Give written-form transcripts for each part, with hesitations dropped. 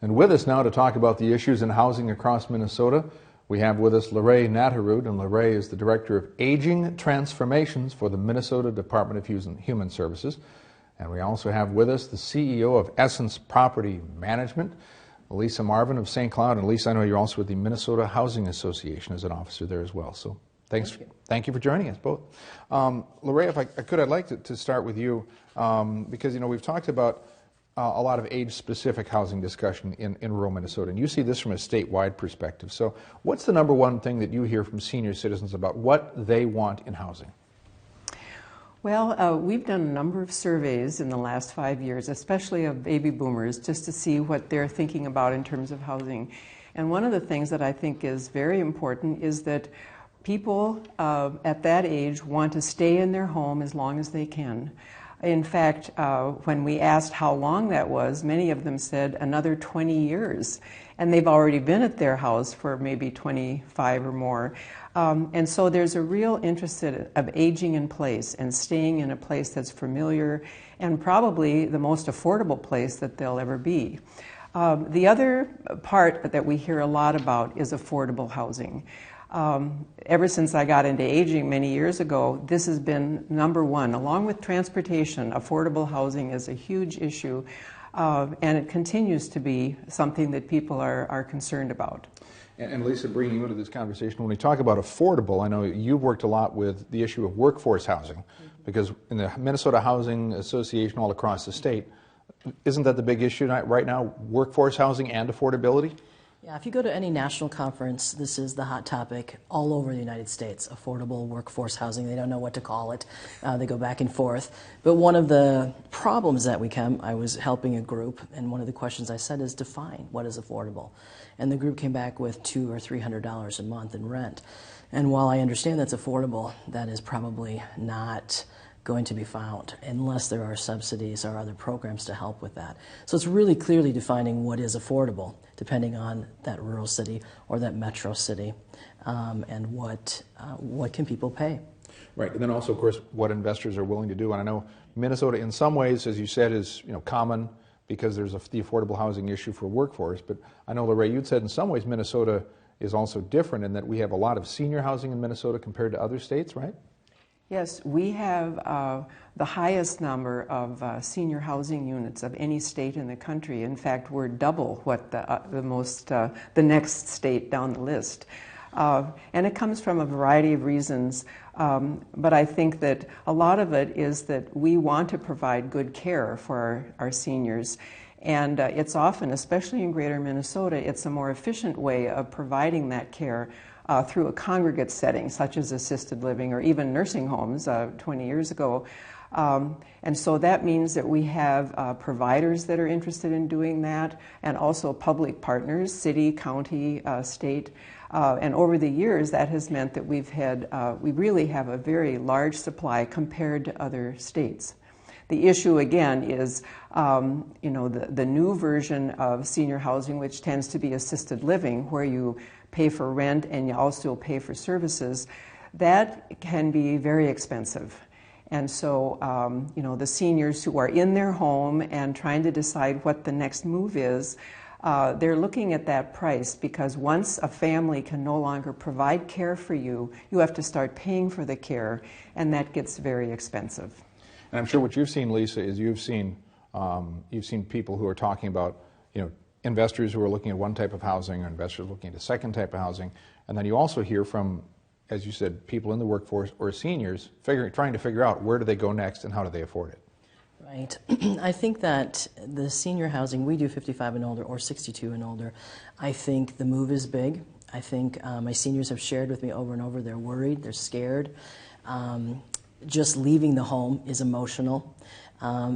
And with us now to talk about the issues in housing across Minnesota, we have with us LaRhae Knatterud, and LaRhae is the Director of Aging Transformations for the Minnesota Department of Human Services. And we also have with us the CEO of Essence Property Management, Lisa Marvin of St. Cloud. And Lisa, I know you're also with the Minnesota Housing Association as an officer there as well. So thank you for joining us both. LaRhae, if I could, I'd like to start with you because, we've talked about a lot of age-specific housing discussion in rural Minnesota, and you see this from a statewide perspective. So what's the number one thing that you hear from senior citizens about what they want in housing? Well, we've done a number of surveys in the last 5 years, especially of baby boomers, just to see what they're thinking about in terms of housing. And one of the things that I think is very important is that people at that age want to stay in their home as long as they can. In fact, when we asked how long that was, many of them said another 20 years. And they've already been at their house for maybe 25 or more. And so there's a real interest of aging in place and staying in a place that's familiar and probably the most affordable place that they'll ever be. The other part that we hear a lot about is affordable housing. Ever since I got into aging many years ago, this has been number one. Along with transportation, affordable housing is a huge issue, and it continues to be something that people are concerned about. And Lisa, bringing you into this conversation, when we talk about affordable, I know you've worked a lot with the issue of workforce housing, because in the Minnesota Housing Association all across the state, isn't that the big issue right now, workforce housing and affordability? Yeah, if you go to any national conference, this is the hot topic all over the United States, affordable workforce housing. They don't know what to call it. They go back and forth. But one of the problems that I was helping a group, and one of the questions I said is define what is affordable. And the group came back with $200 or $300 a month in rent. And while I understand that's affordable, that is probably not going to be found unless there are subsidies or other programs to help with that. So it's really clearly defining what is affordable, depending on that rural city or that metro city, and what can people pay. Right, and then also, of course, what investors are willing to do. And I know Minnesota, in some ways, as you said, is common because there's the affordable housing issue for workforce. But I know, LaRhae, you'd said in some ways Minnesota is also different in that we have a lot of senior housing in Minnesota compared to other states, right? Yes, we have the highest number of senior housing units of any state in the country. In fact, we're double what the next state down the list. And it comes from a variety of reasons, but I think that a lot of it is that we want to provide good care for our seniors. And it's often, especially in greater Minnesota, it's a more efficient way of providing that care through a congregate setting, such as assisted living or even nursing homes 20 years ago. And so that means that we have providers that are interested in doing that, and also public partners, city, county, state. And over the years, that has meant that we really have a very large supply compared to other states. The issue, again, is the new version of senior housing, which tends to be assisted living, where you pay for rent and you also pay for services. That can be very expensive. And so, the seniors who are in their home and trying to decide what the next move is, they're looking at that price, because once a family can no longer provide care for you, you have to start paying for the care, and that gets very expensive. And I'm sure what you've seen, Lisa, is you've seen people who are talking about, investors who are looking at one type of housing, or investors looking at a second type of housing, and then you also hear from, as you said, people in the workforce or seniors trying to figure out where do they go next and how do they afford it. Right. I think that the senior housing, we do 55 and older or 62 and older. I think the move is big. I think my seniors have shared with me over and over, they're worried, they're scared. Just leaving the home is emotional.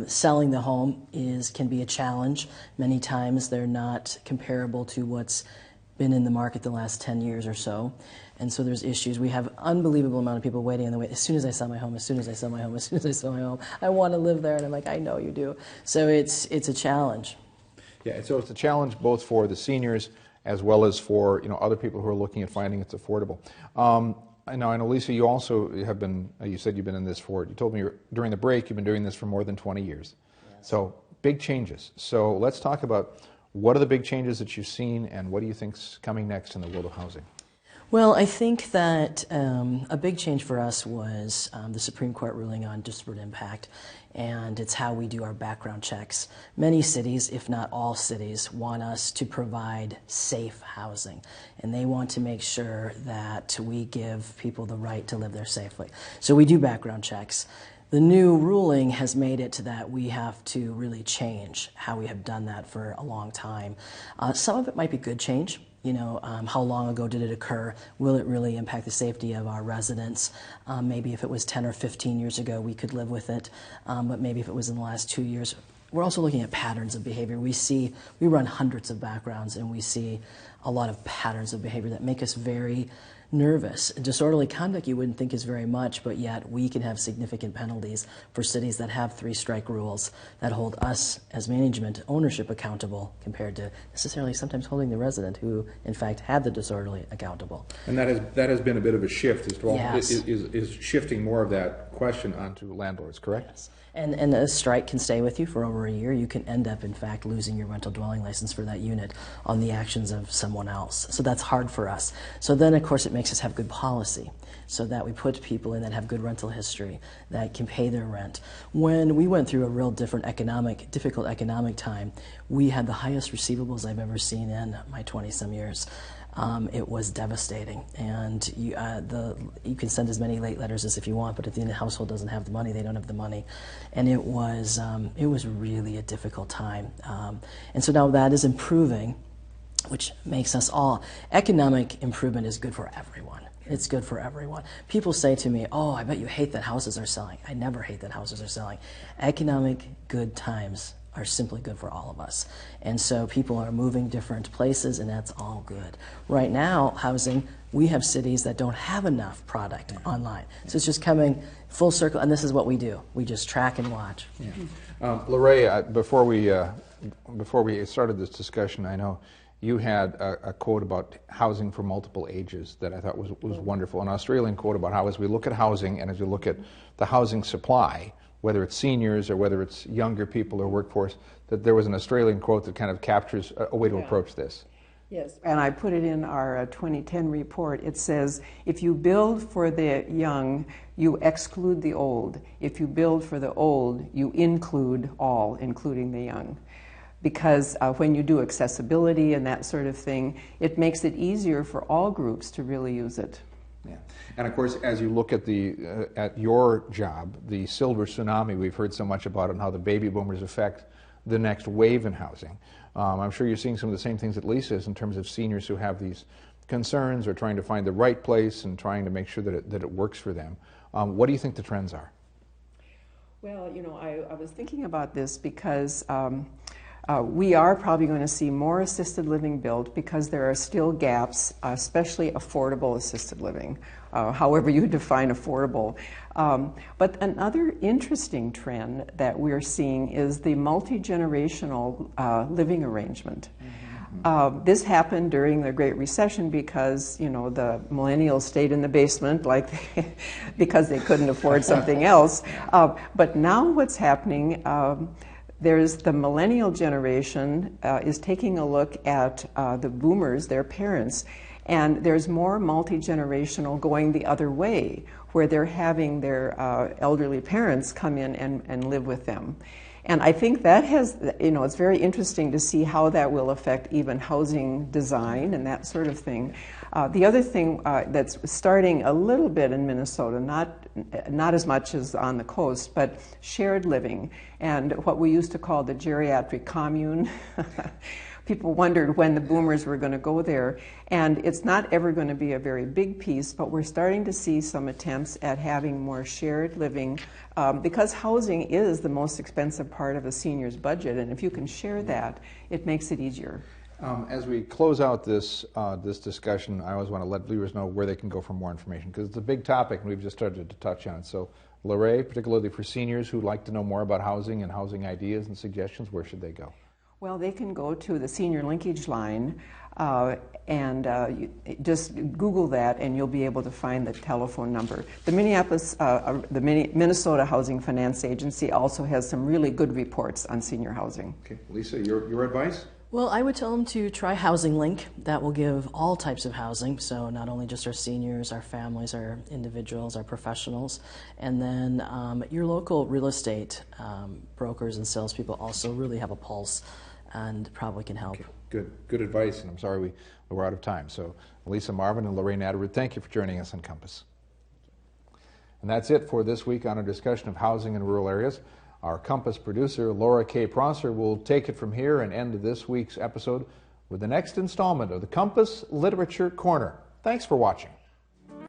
Selling the home can be a challenge. Many times they're not comparable to what's been in the market the last 10 years or so. And so there's issues. We have an unbelievable amount of people waiting on the wait. As soon as I sell my home, as soon as I sell my home, as soon as I sell my home, I want to live there. And I'm like, I know you do. So it's a challenge. Yeah, so it's a challenge both for the seniors as well as for other people who are looking at finding it's affordable. I know, Lisa, you also have been, you said you've been in this you told me during the break you've been doing this for more than 20 years. Yes. So big changes. So let's talk about What are the big changes that you've seen, and what do you think's coming next in the world of housing? Well, I think that a big change for us was the Supreme Court ruling on disparate impact, and it's how we do our background checks. Many cities, if not all cities, want us to provide safe housing, and they want to make sure that we give people the right to live there safely. So we do background checks. The new ruling has made it to that we have to really change how we have done that for a long time. Some of it might be good change. You know, how long ago did it occur? Will it really impact the safety of our residents? Maybe if it was 10 or 15 years ago, we could live with it. But maybe if it was in the last 2 years. We're also looking at patterns of behavior. We run hundreds of backgrounds, and we see a lot of patterns of behavior that make us very nervous. Disorderly conduct you wouldn't think is very much, but yet we can have significant penalties for cities that have 3-strike rules that hold us as management ownership accountable compared to necessarily sometimes holding the resident who in fact had the disorderly accountable. And that has been a bit of a shift as well. Yes. Is shifting more of that question onto landlords, correct? Yes. And a strike can stay with you for over a year. You can end up, in fact, losing your rental dwelling license for that unit on the actions of someone else. So that's hard for us. So then, of course, it makes us have good policy so that we put people in that have good rental history, that can pay their rent. When we went through a real difficult economic time, we had the highest receivables I've ever seen in my 20-some years. It was devastating, and you can send as many late letters as if you want, but if the household doesn't have the money, they don't have the money, and it was really a difficult time. And so now that is improving, which makes us all. Economic improvement is good for everyone. It's good for everyone. People say to me, "Oh, I bet you hate that houses are selling." I never hate that houses are selling. Economic good times are simply good for all of us. And so people are moving different places, and that's all good. Right now, housing, we have cities that don't have enough product online. So it's just coming full circle, and this is what we do. We just track and watch. Yeah. LaRhae, before we started this discussion, I know you had a quote about housing for multiple ages that I thought was wonderful. An Australian quote about how as we look at housing and as we look at the housing supply, whether it's seniors or whether it's younger people or workforce, that there was an Australian quote that kind of captures a way to approach this. Yes, and I put it in our 2010 report. It says, if you build for the young, you exclude the old. If you build for the old, you include all, including the young. Because when you do accessibility and that sort of thing, it makes it easier for all groups to really use it. Yeah, and of course, as you look at at your job, the silver tsunami, we've heard so much about it and how the baby boomers affect the next wave in housing. I'm sure you're seeing some of the same things that Lisa is in terms of seniors who have these concerns or trying to find the right place and trying to make sure that it works for them. What do you think the trends are? Well, you know, I was thinking about this because we are probably going to see more assisted living built because there are still gaps, especially affordable assisted living, however you define affordable. But another interesting trend that we're seeing is the multi-generational living arrangement. This happened during the Great Recession because, you know, the millennials stayed in the basement because they couldn't afford something else. But now what's happening, there's the millennial generation is taking a look at the boomers, their parents, and there's more multi-generational going the other way, where they're having their elderly parents come in and live with them. And I think that has, you know, it's very interesting to see how that will affect even housing design and that sort of thing. The other thing that's starting a little bit in Minnesota, not as much as on the coast, but shared living and what we used to call the geriatric commune. People wondered when the boomers were going to go there, and it's not ever going to be a very big piece, but we're starting to see some attempts at having more shared living because housing is the most expensive part of a senior's budget, and if you can share that, it makes it easier. As we close out this discussion, I always want to let viewers know where they can go for more information because it's a big topic and we've just started to touch on it. So, LaRhae, particularly for seniors who'd like to know more about housing and housing ideas and suggestions, where should they go? Well, they can go to the Senior Linkage Line and just Google that and you'll be able to find the telephone number. The Minnesota Housing Finance Agency also has some really good reports on senior housing. Okay, Lisa, your advice? Well, I would tell them to try Housing Link. That will give all types of housing, so not only just our seniors, our families, our individuals, our professionals, and then your local real estate brokers and salespeople also really have a pulse and probably can help. Okay. Good advice, and I'm sorry we're out of time. So Lisa Marvin and LaRhae Knatterud, thank you for joining us on Compass. And that's it for this week on our discussion of housing in rural areas. Our Compass producer, Laura K. Prosser, will take it from here and end this week's episode with the next installment of the Compass Literature Corner. Thanks for watching.